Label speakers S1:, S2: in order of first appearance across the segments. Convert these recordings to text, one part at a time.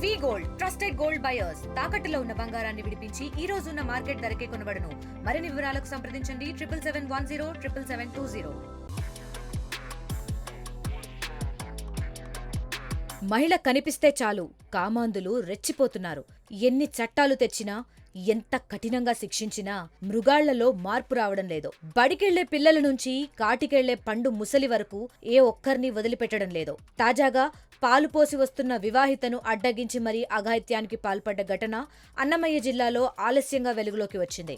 S1: వి gold trusted gold buyers తాకట్టులో ఉన్న బంగారాన్ని విడిపించి ఈ రోజు ఉన్న మార్కెట్ ధరకే కొనబడును. మరిన్ని వివరాలకు సంప్రదించండి 7710 మహిళ కనిపిస్తే చాలు కామాంధులు రెచ్చిపోతున్నారు. ఎన్ని చట్టాలు తెచ్చినా, ఎంత కఠినంగా శిక్షించినా మృగాళ్లలో మార్పు రావడం లేదు. బడికెళ్లే పిల్లల నుంచి కాటికెళ్లే పండు ముసలి వరకు ఏ ఒక్కరిని వదిలిపెట్టడం లేదు. తాజాగా పాలు పోసి వస్తున్న వివాహితను అడ్డగించి మరీ అఘాయిత్యానికి పాల్పడ్డ ఘటన అన్నమయ్య జిల్లాలో ఆలస్యంగా వెలుగులోకి వచ్చింది.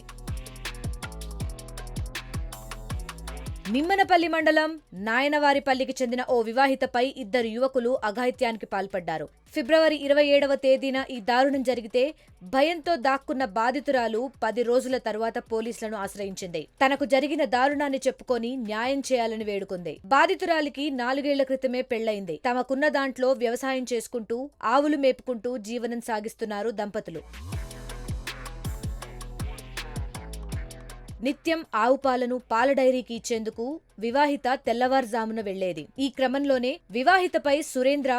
S1: నిమ్మనపల్లి మండలం నాయనవారిపల్లికి చెందిన ఓ వివాహితపై ఇద్దరు యువకులు అఘాయిత్యానికి పాల్పడ్డారు. ఫిబ్రవరి 27వ తేదీన ఈ దారుణం జరిగితే భయంతో దాక్కున్న బాధితురాలు 10 రోజుల తరువాత పోలీసులను ఆశ్రయించింది. తనకు జరిగిన దారుణాన్ని చెప్పుకొని న్యాయం చేయాలని వేడుకుంది. బాధితురాలికి 4 ఏళ్ల క్రితమే పెళ్లయింది. తమకున్న దాంట్లో వ్యవసాయం చేసుకుంటూ ఆవులు మేపుకుంటూ జీవనం సాగిస్తున్నారు దంపతులు. నిత్యం ఆవు పాలను పాల డైరీకి ఇచ్చేందుకు వివాహిత తెల్లవారుజామున వెళ్లేది. ఈ క్రమంలోనే వివాహితపై సురేంద్ర,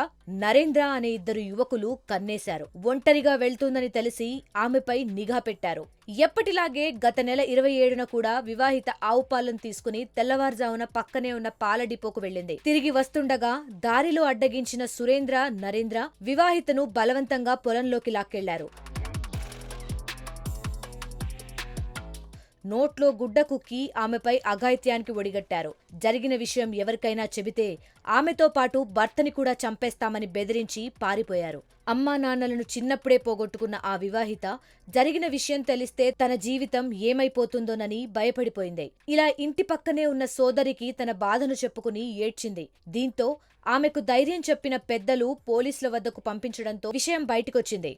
S1: నరేంద్ర అనే ఇద్దరు యువకులు కన్నేశారు. ఒంటరిగా వెళ్తుందని తెలిసి ఆమెపై నిఘా పెట్టారు. ఎప్పటిలాగే గత నెల 27న కూడా వివాహిత ఆవు పాలను తీసుకుని తెల్లవారుజామున పక్కనే ఉన్న పాల డిపోకు వెళ్లింది. తిరిగి వస్తుండగా దారిలో అడ్డగించిన సురేంద్ర, నరేంద్ర వివాహితను బలవంతంగా పొలంలోకి లాక్కెళ్లారు. నోట్లో గుడ్డ కుక్కి ఆమెపై అఘాయిత్యానికి ఒడిగట్టారు. జరిగిన విషయం ఎవరికైనా చెబితే ఆమెతో పాటు భర్తని కూడా చంపేస్తామని బెదిరించి పారిపోయారు. అమ్మా నాన్నలను చిన్నప్పుడే పోగొట్టుకున్న ఆ వివాహిత జరిగిన విషయం తెలిస్తే తన జీవితం ఏమైపోతుందోనని భయపడిపోయింది. ఇలా ఇంటి పక్కనే ఉన్న సోదరికి తన బాధను చెప్పుకుని ఏడ్చింది. దీంతో ఆమెకు ధైర్యం చెప్పిన పెద్దలు పోలీసుల వద్దకు పంపించడంతో విషయం బయటికొచ్చింది.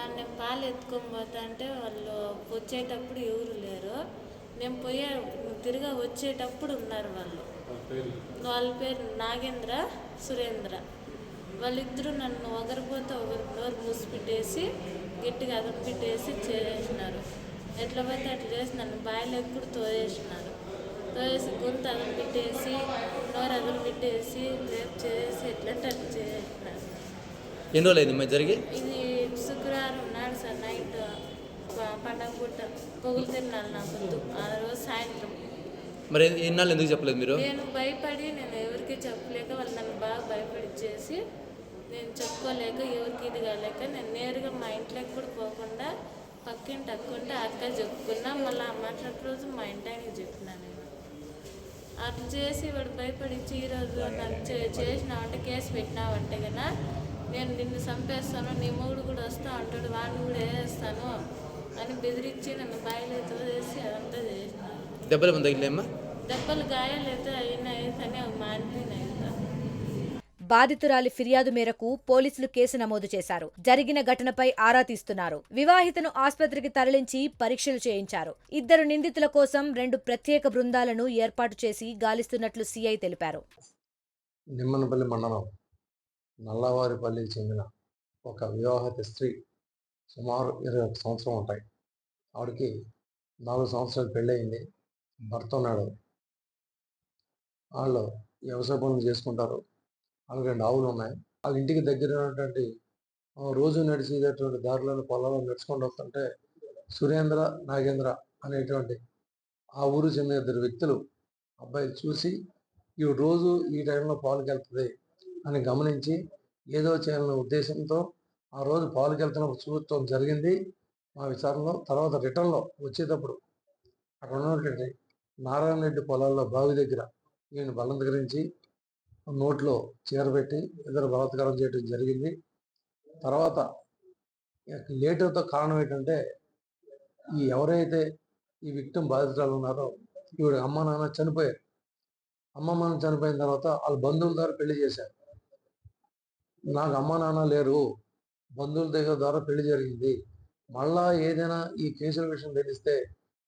S2: నేను పాలు ఎత్తుకొని పోతా అంటే వాళ్ళు వచ్చేటప్పుడు ఎవరు లేరు. నేను తిరిగా వచ్చేటప్పుడు ఉన్నారు వాళ్ళ పేరు నాగేంద్ర, సురేంద్ర. వాళ్ళిద్దరూ నన్ను ఒకరిపోతే ఒకరి నోరు మూసిపెట్టేసి గట్టిగా అదం పెట్టేసి చేసినారు. ఎట్లా పోతే అట్లా చేసి నన్ను బాయిలో ఎప్పుడు తోసేసినారు. తోసేసి గొంతు అదం పెట్టేసి నోరు అదం పెట్టేసి రేపు చేసి ఎట్లంటే అట్లా చేసినారు.
S3: ఎన్ని రోజులు జరిగి?
S2: ఇది శుక్రవారం నాడు సార్ నైట్ పండగ పుట్ట పొగులు తిన్నాను నా పొద్దు ఆ రోజు సాయంత్రం.
S3: మరి ఎన్నాళ్ళు ఎందుకు చెప్పలేదు మీరు?
S2: నేను భయపడి నేను ఎవరికి చెప్పలేక వాళ్ళు నన్ను బాగా భయపడిచ్చేసి నేను చెప్పుకోలేక ఎవరికి ఇది కాలేక నేను నేరుగా మా ఇంట్లోకి కూడా పోకుండా పక్కింటి అక్కుంటే అక్క చెప్పుకున్నా. మళ్ళీ ఆ మాట్లాడే రోజు మా ఇంటి ఆయనకి చెప్పినా. నేను అట్లా చేసి వాడు భయపడిచ్చి ఈరోజు నాకు చేసినావంటే కేసు పెట్టినావంటే కదా నేను నిన్ను చంపేస్తాను, నీ మొగుడు కూడా వస్తా అంటాడు, వాడిని కూడా వేస్తాను అని బెదిరించి నన్ను బాయిలో తోసేసి అదంతా చేసినాను.
S3: దెబ్బలు తగిలేమ్మా?
S2: దెబ్బలు గాయాలైతే అయినాయి కానీ అవి మానిపోయినాయి.
S1: బాధితురాలి ఫిర్యాదు మేరకు పోలీసులు కేసు నమోదు చేశారు. జరిగిన ఘటనపై ఆరా తీస్తున్నారు. వివాహితను ఆస్పత్రికి తరలించి పరీక్షలు చేయించారు. ఇద్దరు నిందితుల కోసం 2 ప్రత్యేక బృందాలను ఏర్పాటు చేసి గాలిస్తున్నట్లు సీఐ తెలిపారు.
S4: నిమ్మనపల్లి మండలం నల్లవారిపల్లికి చెందిన ఒక వివాహిత స్త్రీ సుమారు 21 సంవత్సరం ఉంటాయి. ఆవిడకి 4 సంవత్సరాలు పెళ్ళయింది. భర్త ఉన్నాడు. వాళ్ళు వ్యవసాయ పనులు చేసుకుంటారు. వాళ్ళకి 2 ఆవులు ఉన్నాయి. వాళ్ళ ఇంటికి దగ్గర ఉన్నటువంటి రోజు నడిచేటటువంటి దారిలోని పొలాల్లో నడుచుకుంటూ వస్తుంటే సురేంద్ర, నాగేంద్ర అనేటువంటి ఆ ఊరు చెందిన 2 వ్యక్తులు అబ్బాయిలు చూసి ఈవిడ రోజు ఈ టైంలో పాలుకి వెళ్తుంది అని గమనించి ఏదో చేయాలనే ఉద్దేశంతో ఆ రోజు పాలుకి వెళ్తున్నప్పుడు చూడటం జరిగింది మా విచారణలో. తర్వాత రిటర్న్లో వచ్చేటప్పుడు అక్కడ ఉన్నటువంటి నారాయణ రెడ్డి పొలాల్లో బావి దగ్గర ఈయన బలవంతకరించి నోట్లో చీరబెట్టి ఇద్దరు బలాత్కారం చేయడం జరిగింది. తర్వాత లేటుతో కారణం ఏంటంటే ఎవరైతే ఈ విక్టిమ్ బాధితురాలు ఉన్నారో ఈవిడ అమ్మ నాన్న చనిపోయారు. అమ్మ నాన్న చనిపోయిన తర్వాత వాళ్ళ బంధువుల ద్వారా పెళ్లి చేశారు. నాకు అమ్మ నాన్న లేరు, బంధువుల దగ్గర ద్వారా పెళ్లి జరిగింది, మళ్ళా ఏదైనా ఈ కేసుల విషయం తెలిస్తే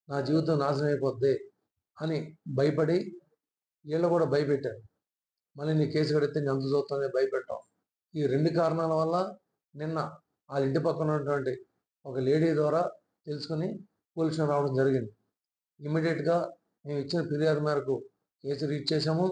S4: నా జీవితం నాశనం అయిపోద్ది అని భయపడి వీళ్ళు కూడా భయపెట్టారు. మళ్ళీ నీ కేసు కడితే నేను ఎంత చూస్తానని భయపెట్టాం. ఈ 2 కారణాల వల్ల నిన్న వాళ్ళ ఇంటి పక్కన ఉన్నటువంటి ఒక లేడీ ద్వారా తెలుసుకుని పోలీసు రావడం జరిగింది. ఇమ్మీడియట్గా మేము ఇచ్చిన ఫిర్యాదు మేరకు కేసు రీచ్ చేసాము.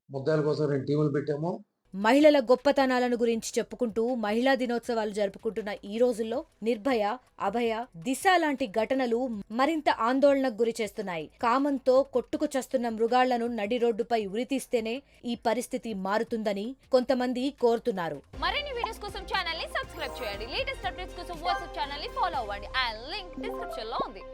S4: ముద్దాయిల కోసం 2 టీములు పెట్టాము.
S1: మహిళల గొప్పతనాలను గురించి చెప్పుకుంటూ మహిళా దినోత్సవాలు జరుపుకుంటున్న ఈ రోజుల్లో నిర్భయ, అభయ, దిశ లాంటి ఘటనలు మరింత ఆందోళనకు గురి చేస్తున్నాయి. కామంతో కొట్టుకు చస్తున్న మృగాళ్లను నడి రోడ్డుపై ఉరితీస్తేనే ఈ పరిస్థితి మారుతుందని కొంతమంది కోరుతున్నారు.
S5: మరిన్ని వీడియోస్ కోసం ఛానల్ ని సబ్స్క్రైబ్ చేయండి. లేటెస్ట్ అప్డేట్స్ కోసం వాట్సాప్ ఛానల్ ని ఫాలో అవ్వండి. ఆ లింక్ డిస్క్రిప్షన్ లో ఉంది.